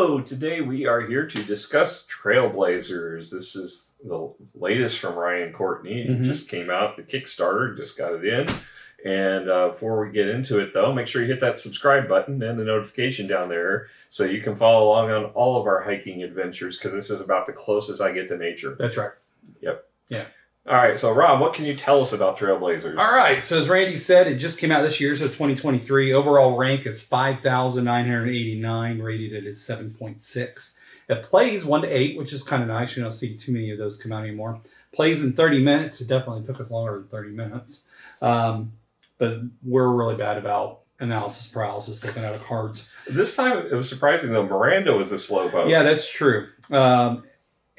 Hello, today we are here to discuss Trailblazers. This is the latest from Ryan Courtney. It just came out, the Kickstarter, just got it in. And before we get into it though, make sure you hit that subscribe button and the notification down there so you can follow along on all of our hiking adventures, because this is about the closest I get to nature. That's right. Yep. Yeah. All right, so Rob, what can you tell us about Trailblazers? All right, so as Randy said, it just came out this year, so 2023. Overall rank is 5,989, rated it is 7.6. It plays 1 to 8, which is kind of nice. You don't see too many of those come out anymore. Plays in 30 minutes. It definitely took us longer than 30 minutes. But we're really bad about analysis paralysis looking at cards. This time, it was surprising, though. Miranda was the slowpoke. Yeah, that's true.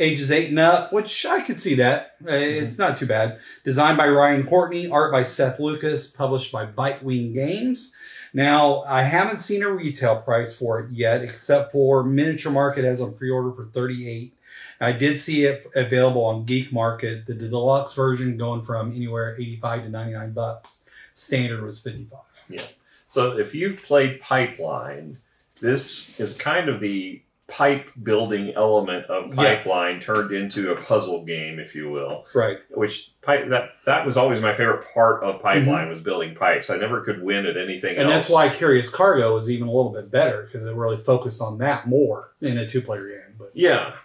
Ages 8 and up, which I could see that. It's not too bad. Designed by Ryan Courtney, art by Seth Lucas, published by Bitewing Games. Now, I haven't seen a retail price for it yet, except for Miniature Market has on pre-order for $38. I did see it available on Geek Market, the deluxe version going from anywhere $85 to $99. Standard was $55. Yeah. So if you've played Pipeline, this is kind of the pipe building element of Pipeline turned into a puzzle game, if you will. Right. Which that was always my favorite part of Pipeline was building pipes. I never could win at anything else. And that's why Curious Cargo is even a little bit better, because it really focused on that more in a two-player game. But yeah.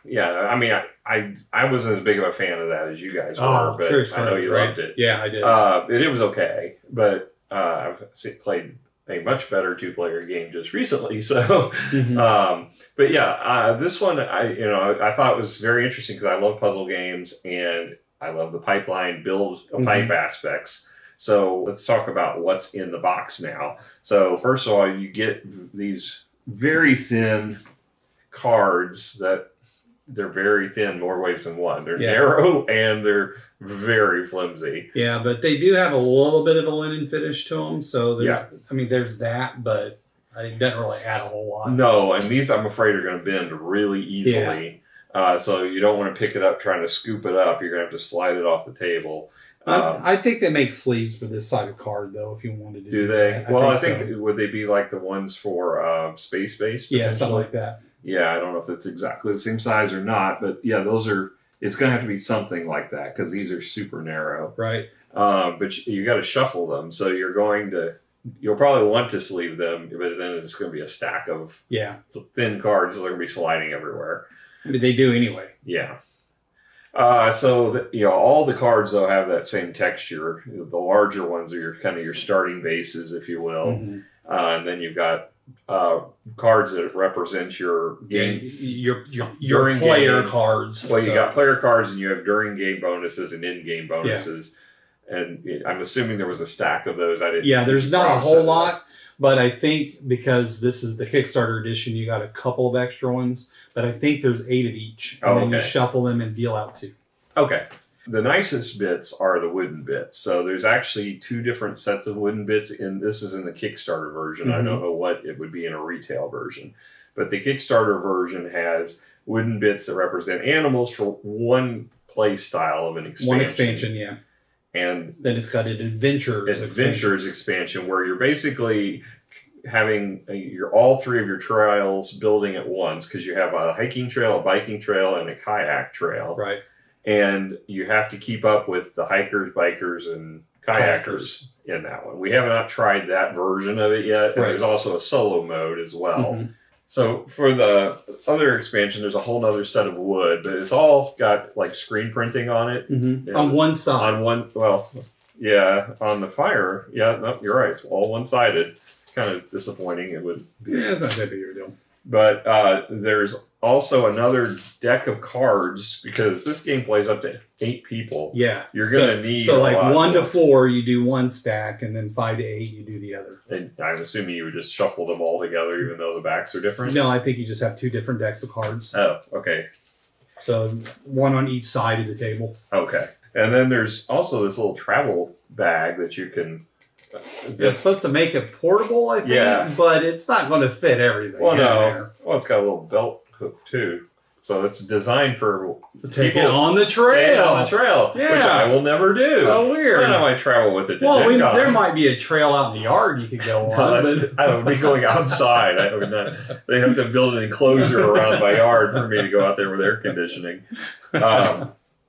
I mean, I wasn't as big of a fan of that as you guys were, but Curious I know you loved it. Yeah, I did. It was okay, but I've played a much better two-player game just recently. So, but yeah, this one I thought was very interesting because I love puzzle games and I love the Pipeline build pipe aspects. So let's talk about what's in the box now. So first of all, you get these very thin cards that they're very thin, more ways than one. They're narrow and they're very flimsy. Yeah, but they do have a little bit of a linen finish to them. So there's, I mean, there's that, but it doesn't really add a whole lot. No, and these I'm afraid are going to bend really easily. Yeah. So you don't want to pick it up trying to scoop it up. You're going to have to slide it off the table. I think they make sleeves for this side of card, though, if you wanted to do they? That. Well, I think would they be like the ones for Space Base? Yeah, something like that. Yeah, I don't know if it's exactly the same size or not, but yeah, those are. It's going to have to be something like that because these are super narrow. Right. But you got to shuffle them, so you'll probably want to sleeve them, but then it's going to be a stack of thin cards. They're going to be sliding everywhere. I mean, they do anyway. Yeah. So all the cards though have that same texture. The larger ones are kind of your starting bases, if you will, and then you've got cards that represent your game, your player cards. Well, you got player cards, and you have during game bonuses and in game bonuses. Yeah. And I'm assuming there was a stack of those. There's not a whole lot, but I think because this is the Kickstarter edition, you got a couple of extra ones. But I think there's 8 of each, and then you shuffle them and deal out 2. Okay. The nicest bits are the wooden bits. So there's actually 2 different sets of wooden bits. This is in the Kickstarter version. I don't know what it would be in a retail version. But the Kickstarter version has wooden bits that represent animals for one play style of an expansion. One expansion, yeah. And then it's got an adventures expansion where you're basically having all 3 of your trails building at once, because you have a hiking trail, a biking trail, and a kayak trail. Right. And you have to keep up with the hikers, bikers, and kayakers in that one. We have not tried that version of it yet. And there's also a solo mode as well. So for the other expansion, there's a whole other set of wood, but it's all got like screen printing on it. On one side. On the fire. Yeah, no, you're right. It's all one-sided. Kind of disappointing. It would be. Yeah, it's not that big of a deal. But there's also another deck of cards, because this game plays up to 8 people. Yeah. You're going to need So like 1 to 4, you do one stack, and then 5 to 8, you do the other. And I'm assuming you would just shuffle them all together, even though the backs are different? No, I think you just have 2 different decks of cards. Oh, okay. So 1 on each side of the table. Okay. And then there's also this little travel bag that you can... It's supposed to make it portable, I think, but it's not going to fit everything. Well, no. Well, it's got a little belt hook, too. So it's designed for take it on the trail. Which I will never do. So weird. I might travel with it to Well, there might be a trail out in the yard you could go on. But I would be going outside. They have to build an enclosure around my yard for me to go out there with air conditioning.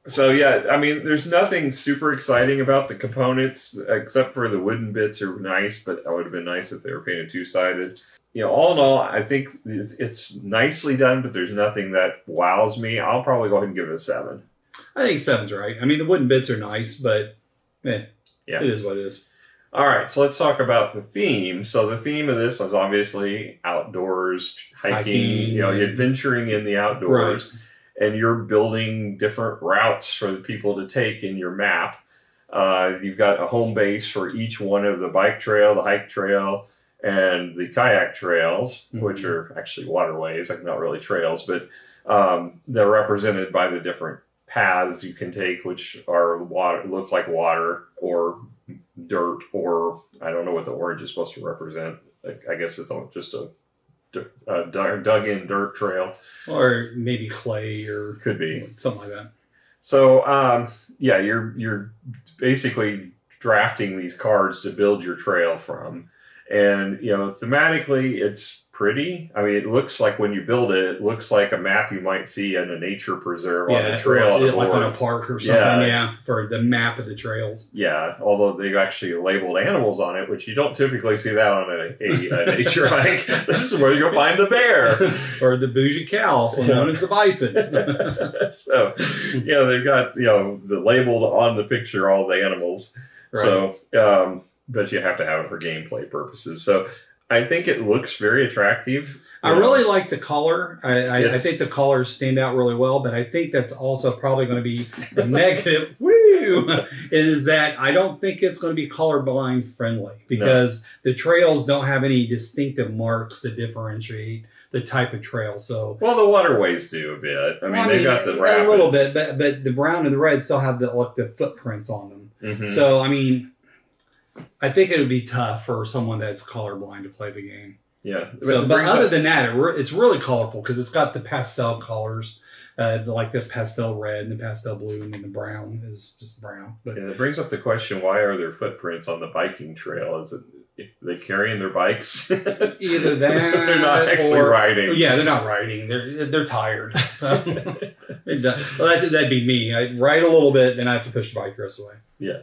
So yeah, I mean, there's nothing super exciting about the components except for the wooden bits are nice, but that would have been nice if they were painted two-sided. All in all, I think it's nicely done, but there's nothing that wows me. I'll probably go ahead and give it a 7. I think 7's right. I mean, the wooden bits are nice, but it is what it is. All right, so let's talk about the theme. So the theme of this is obviously outdoors, hiking, adventuring in the outdoors. Right. And you're building different routes for the people to take in your map. You've got a home base for each one of the bike trail, the hike trail, and the kayak trails, which are actually waterways, like not really trails, but they're represented by the different paths you can take, which are look like water or dirt, or I don't know what the orange is supposed to represent. I guess it's just a dug-in dirt trail, or maybe clay, or could be something like that. So you're basically drafting these cards to build your trail from, and thematically it's pretty. I mean, it looks like when you build it, it looks like a map you might see in a nature preserve on a trail, like on a park or something. For the map of the trails. Yeah, although they've actually labeled animals on it, which you don't typically see that on a nature hike. This is where you'll find the bear or the bougie cow, also known as the bison. So, they've got the labeled on the picture all the animals. Right. So, but you have to have it for gameplay purposes. So. I think it looks very attractive. I really like the color. I think the colors stand out really well, but I think that's also probably going to be a negative. Is that I don't think it's going to be colorblind friendly because the trails don't have any distinctive marks that differentiate the type of trail. So the waterways do a bit. I mean, they've got the rapids. A little bit, but the brown and the red still have the footprints on them. Mm-hmm. So I mean. I think it would be tough for someone that's colorblind to play the game. Yeah. So, but other than that, it's really colorful because it's got the pastel colors, like the pastel red and the pastel blue, and then the brown is just brown. But it brings up the question: why are there footprints on the biking trail? Is it they carrying their bikes? Either that, they're not actually riding. Yeah, they're not riding. They're tired. So that'd be me. I'd ride a little bit, then I have to push the bike the rest of the way. Yeah.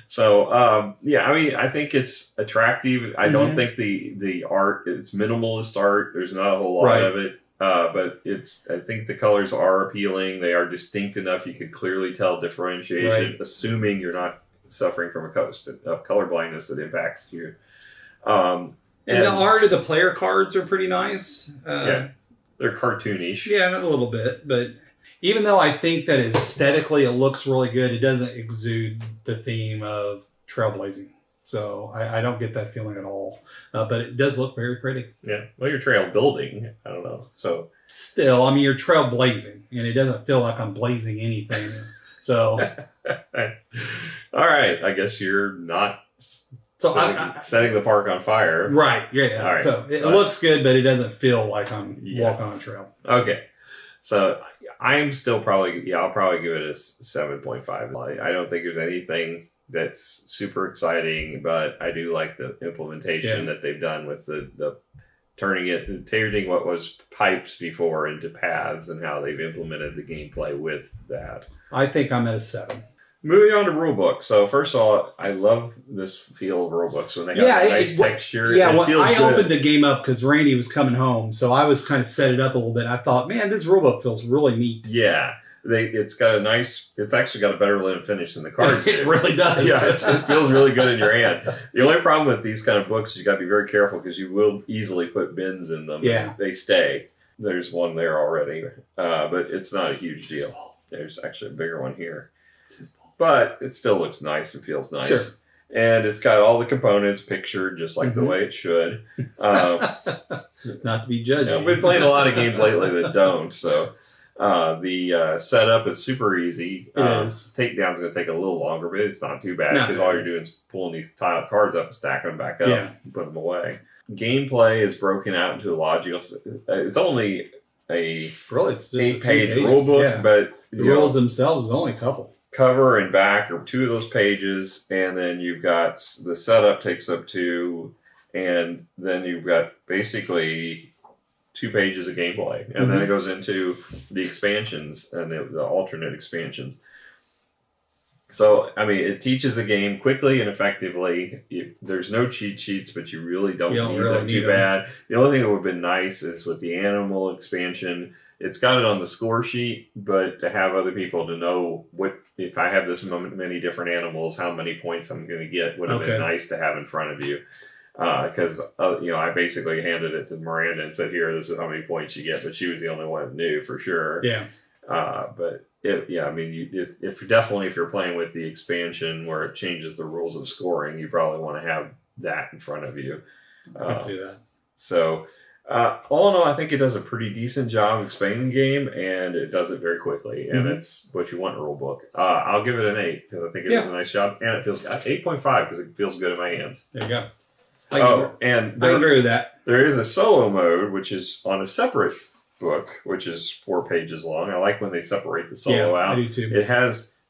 So, I mean, I think it's attractive. I don't think the art, it's minimalist art. There's not a whole lot of it. But I think the colors are appealing. They are distinct enough. You can clearly tell differentiation, assuming you're not suffering from a color blindness that impacts you. And the art of the player cards are pretty nice. They're cartoonish. Yeah, a little bit, but even though I think that aesthetically it looks really good, it doesn't exude the theme of trailblazing. So I don't get that feeling at all. But it does look very pretty. Yeah. Well, you're trail building. I don't know. So still, I mean, you're trailblazing, and it doesn't feel like I'm blazing anything. So. All right. I guess you're not setting the park on fire. Right. Yeah. All right. So it looks good, but it doesn't feel like I'm walking on a trail. Okay. So I'm still I'll probably give it a 7.5. I don't think there's anything that's super exciting, but I do like the implementation that they've done with the turning what was pipes before into paths and how they've implemented the gameplay with that. I think I'm at a 7. Moving on to Rulebook. So first of all, I love this feel of Rulebooks when they have nice texture. Yeah, I opened the game up because Randy was coming home, so I was kind of set it up a little bit. I thought, man, this Rulebook feels really neat. Yeah, it's actually got a better lid finish than the cards. It really does. Yeah, it feels really good in your hand. The only problem with these kind of books is you got to be very careful because you will easily put bins in them. Yeah, they stay. There's one there already, but it's not a huge deal. There's actually a bigger one here. It's his ball. But it still looks nice and feels nice. Sure. And it's got all the components pictured just like the way it should. Not to be judging. I've been playing a lot of games lately that don't. So the setup is super easy. It is. Takedown's going to take a little longer, but it's not too bad because all you're doing is pulling these tile cards up and stacking them back up and putting them away. Gameplay is broken out into a logical. It's only really it's just 8-page rule book, but the rules themselves is only a couple. Cover and back are 2 of those pages, and then you've got the setup takes up 2, and then you've got basically 2 pages of gameplay, and then it goes into the expansions and the alternate expansions. So, I mean, it teaches the game quickly and effectively. There's no cheat sheets, but you really don't need them too bad. The only thing that would have been nice is with the animal expansion, it's got it on the score sheet, but to have other people to know if I have this many different animals, how many points I'm going to get would have been nice to have in front of you. Because I basically handed it to Miranda and said, "Here, this is how many points you get," but she was the only one that knew for sure. Yeah. But I mean, if you're playing with the expansion where it changes the rules of scoring, you probably want to have that in front of you. I can see that. So, all in all, I think it does a pretty decent job explaining the game, and it does it very quickly, and it's what you want in a rule book. I'll give it an 8 because I think it does a nice job, and it feels 8.5 because it feels good in my hands. There you go. And I agree with that. There is a solo mode, which is on a separate book, which is 4 pages long. I like when they separate the solo out. I do too. It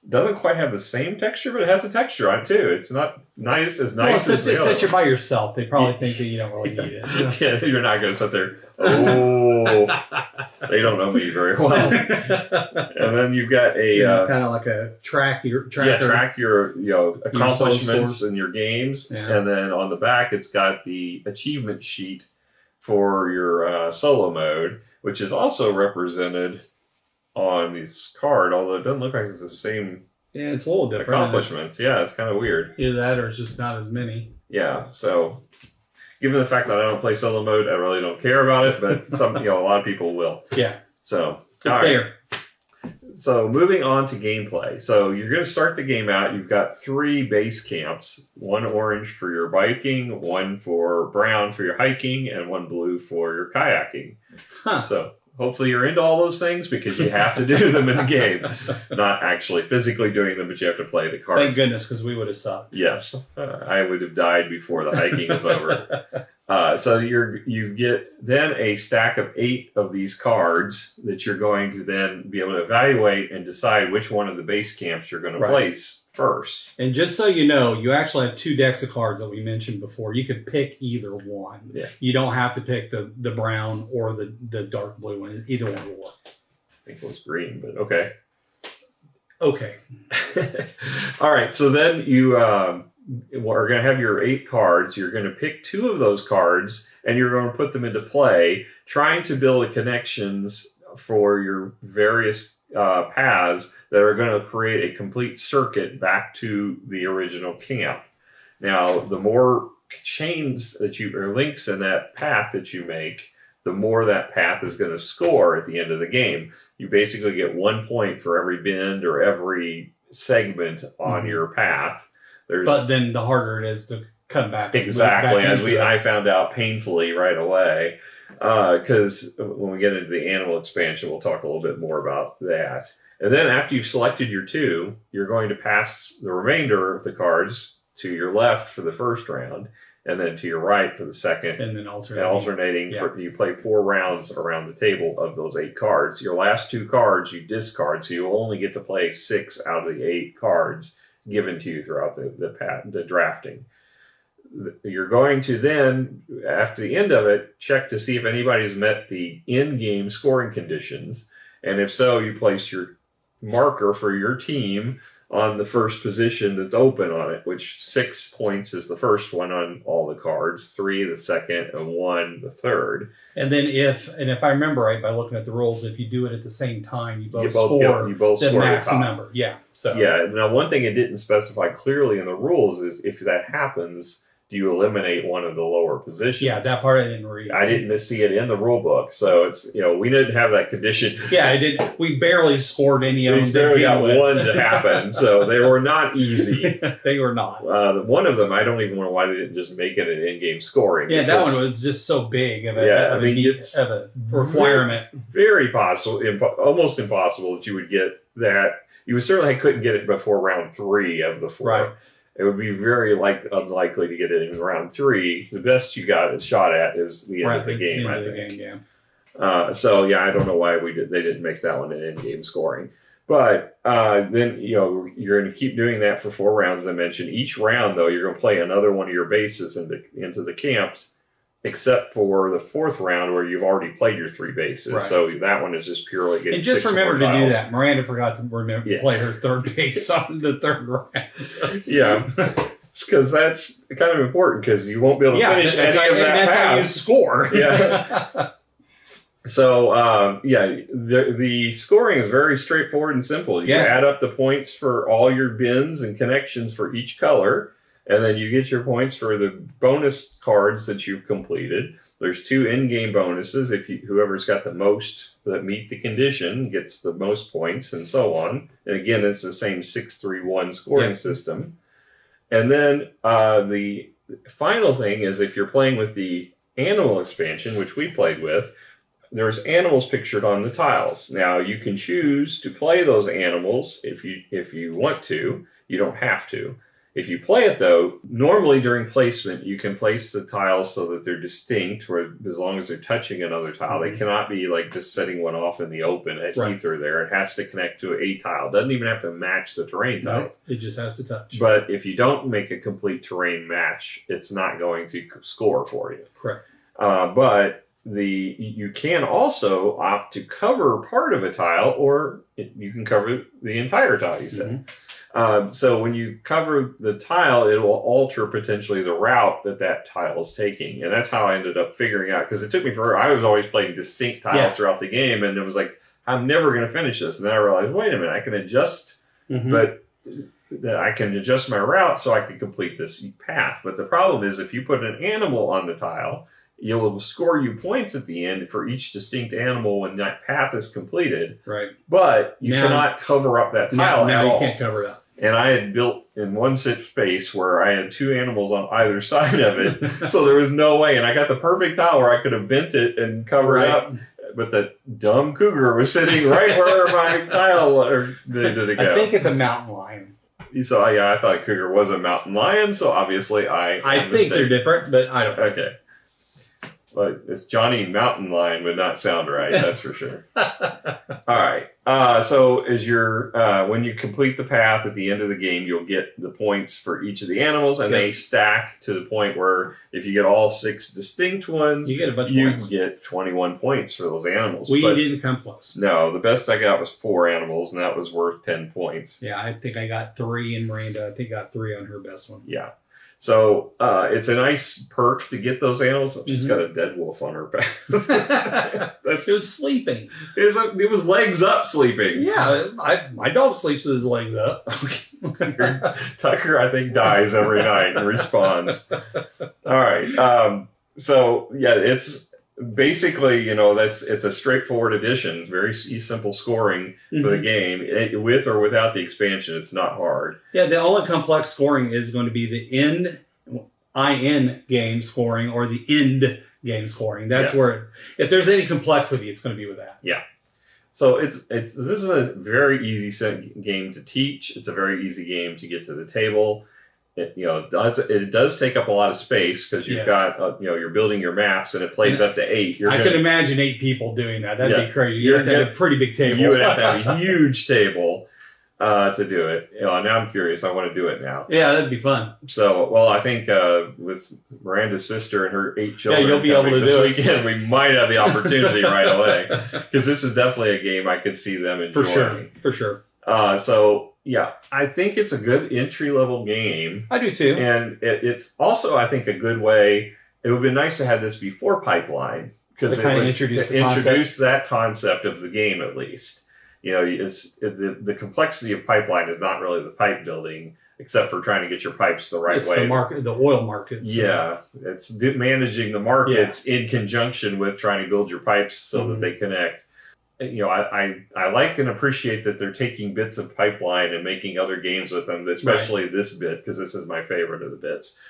doesn't quite have the same texture, but it has a texture on it too. It's not nice as nice as the other. Since you're by yourself, they probably think that you don't really need it. Yeah, you're not going to sit there. Oh, they don't know me very well. And then you've got a kind of like a track your accomplishments in your games, and then on the back it's got the achievement sheet for your solo mode, which is also represented on this card, although it doesn't look like it's the same. Yeah, it's a little different. Accomplishments, yeah, it's kind of weird. Either that or it's just not as many. Yeah, so given the fact that I don't play solo mode, I really don't care about it, but a lot of people will. Yeah. So it's there. So moving on to gameplay. So you're going to start the game out. You've got 3 base camps. 1 orange for your biking, 1 for brown for your hiking, and 1 blue for your kayaking. Huh. So hopefully you're into all those things because you have to do them in the game. Not actually physically doing them, but you have to play the cards. Thank goodness, because we would have sucked. Yes. I would have died before the hiking was over. So you get then a stack of 8 of these cards that you're going to then be able to evaluate and decide which one of the base camps you're going to place first. And just so you know, you actually have 2 decks of cards that we mentioned before. You could pick either one. Yeah. You don't have to pick the brown or the dark blue one. Either one will work. I think it was green, but okay. Okay. All right. So then you are going to have your 8 cards. You're going to pick 2 of those cards, and you're going to put them into play, trying to build connections for your various paths that are going to create a complete circuit back to the original camp. Now, the more chains that or links in that path that you make, the more that path is going to score at the end of the game. You basically get 1 point for every bend or every segment on your path. But then the harder it is to come back. Exactly, as I found out painfully right away. Because when we get into the animal expansion, we'll talk a little bit more about that. And then after you've selected your 2, you're going to pass the remainder of the cards to your left for the first round, and then to your right for the second. And then alternating. You play 4 rounds around the table of those 8 cards. Your last 2 cards you discard, so you only get to play 6 out of the 8 cards given to you throughout the drafting. You're going to then, after the end of it, check to see if anybody's met the in-game scoring conditions. And if so, you place your marker for your team on the first position that's open on it, which 6 points is the first one on all the cards, 3 the second, and 1 the third. And then if I remember right by looking at the rules, if you do it at the same time, you both score the maximum number. Yeah. So now one thing it didn't specify clearly in the rules is if that happens, do you eliminate one of the lower positions? Yeah, that part I didn't read. I didn't see it in the rule book, so it's we didn't have that condition. Yeah, I did. We barely scored any of them. We barely got one to happen, so they were not easy. They were not. One of them, I don't even know why they didn't just make it an in-game scoring. Yeah, that one was just so big of a requirement. Very possible, almost impossible that you would get that. You certainly couldn't get it before round 3 of the 4. Right. It would be very unlikely to get it in round 3. The best you got a shot at is the end of the game, I think. So yeah, I don't know why they didn't make that one an in-game scoring. But then you're going to keep doing that for 4 rounds. As I mentioned, each round though you're going to play another one of your bases into the camps, except for the 4th round where you've already played your 3 bases. Right. So that one is just purely getting. And just remember to do that. Miranda forgot to play her 3rd base on the 3rd round. So. Yeah. It's because that's kind of important because you won't be able to finish any of that path. That's how you score. Yeah. So, the scoring is very straightforward and simple. You add up the points for all your bins and connections for each color, and then you get your points for the bonus cards that you've completed. There's 2 in-game bonuses. Whoever's got the most that meet the condition gets the most points, and so on. And again, it's the same 6-3-1 scoring system. And then the final thing is if you're playing with the animal expansion, which we played with, there's animals pictured on the tiles. Now, you can choose to play those animals if you want to. You don't have to. If you play it, though, normally during placement, you can place the tiles so that they're distinct, as long as they're touching another tile. They cannot be like just setting one off in the open at ether there. It has to connect to a tile. It doesn't even have to match the terrain type. No, it just has to touch. But if you don't make a complete terrain match, it's not going to score for you. Correct. But you can also opt to cover part of a tile, or you can cover the entire tile, you said. So when you cover the tile, it will alter potentially the route that tile is taking. And that's how I ended up figuring out, because it took me forever. I was always playing distinct tiles throughout the game, and it was like, I'm never going to finish this. And then I realized, wait a minute, I can adjust, but I can adjust my route so I can complete this path. But the problem is if you put an animal on the tile, it'll score you points at the end for each distinct animal when that path is completed. Right. But you cannot cover up that tile at all. You can't cover it up. And I had built in one space where I had 2 animals on either side of it. So there was no way. And I got the perfect tile where I could have bent it and covered it up. But the dumb cougar was sitting right where my tile needed to go. I think it's a mountain lion. So I thought cougar was a mountain lion. So obviously I think they're different, but I don't know. Okay. But it's Johnny Mountain Lion would not sound right, that's for sure. All right. So as when you complete the path at the end of the game, you'll get the points for each of the animals, and they stack to the point where if you get all 6 distinct ones, you get a bunch of points. You get 21 points for those animals. We didn't come close. No, the best I got was 4 animals, and that was worth 10 points. Yeah, I think I got 3, and Miranda, I think, got 3 on her best one. Yeah. So it's a nice perk to get those animals. She's got a dead wolf on her back. It was sleeping. It was legs up sleeping. Yeah, my dog sleeps with his legs up. Tucker, I think, dies every night and responds. All right. So yeah, it's basically, it's a straightforward addition, very simple scoring for the game, with or without the expansion. It's not hard. Yeah, the only complex scoring is going to be the in game scoring or the end game scoring. That's where, if there's any complexity, it's going to be with that. Yeah. So this is a very easy game to teach. It's a very easy game to get to the table. It does take up a lot of space because you've got you're building your maps and it plays up to 8. I could imagine 8 people doing that. That'd be crazy. You have to have a pretty big table. You would have to have a huge table to do it. Now I'm curious. I want to do it now. Yeah, that'd be fun. So, I think with Miranda's sister and her 8 children, you'll be able to do it this weekend. We might have the opportunity right away because this is definitely a game I could see them enjoying. For sure. Yeah, I think it's a good entry-level game. I do too. And it's also, I think, a good way. It would be nice to have this before Pipeline, because it would introduce that concept of the game at least. The complexity of Pipeline is not really the pipe building, except for trying to get your pipes the right way. It's the oil markets. Yeah, it's managing the markets in conjunction with trying to build your pipes so that they connect. I like and appreciate that they're taking bits of Pipeline and making other games with them, especially this bit, because this is my favorite of the bits.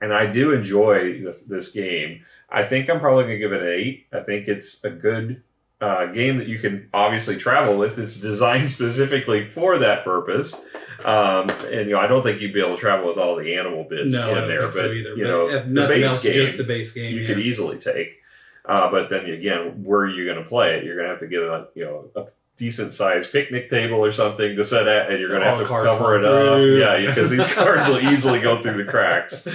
And I do enjoy this game. I think I'm probably going to give it an 8. I think it's a good game that you can obviously travel with. It's designed specifically for that purpose. And I don't think you'd be able to travel with all the animal bits in there. But so either. But the base game, just the base game, you could easily take. But then again, where are you going to play it? You're going to have to get a decent sized picnic table or something to set at, and you're going to have to cover it up. Yeah, because these cars will easily go through the cracks.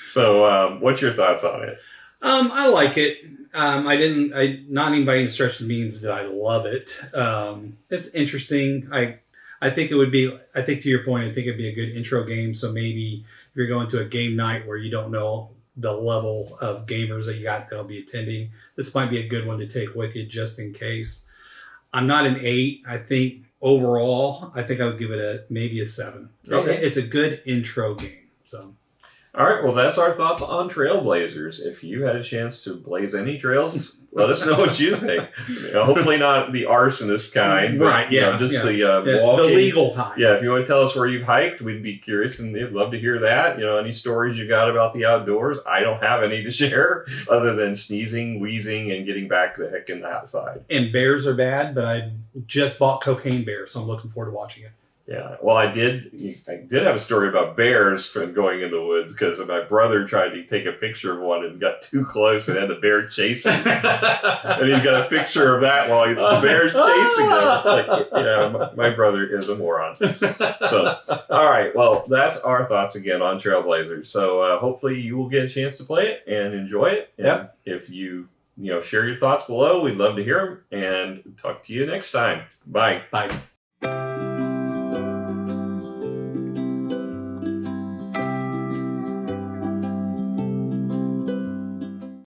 So, what's your thoughts on it? I like it. Not even by any stretch of the means did I love it. It's interesting. I think it would be, I think to your point, I think it'd be a good intro game. So maybe if you're going to a game night where you don't know the level of gamers that you got that'll be attending, this might be a good one to take with you just in case. I'm not an 8. I think overall, I think I would give it maybe a 7. Okay. It's a good intro game. So. All right, well, that's our thoughts on Trailblazers. If you had a chance to blaze any trails, let us know what you think. Hopefully not the arsonist kind. But, right, yeah. Just the walking. The legal kind. Yeah, if you want to tell us where you've hiked, we'd be curious and we'd love to hear that. Any stories you got about the outdoors. I don't have any to share other than sneezing, wheezing, and getting back the heck in the outside. And bears are bad, but I just bought Cocaine Bear, so I'm looking forward to watching it. Yeah, well, I did have a story about bears from going in the woods because my brother tried to take a picture of one and got too close and had the bear chasing him. And he's got a picture of that while the bear's chasing him. My brother is a moron. So, all right, well, that's our thoughts again on Trailblazers. So hopefully you will get a chance to play it and enjoy it. And if you share your thoughts below, we'd love to hear them. And talk to you next time. Bye. Bye.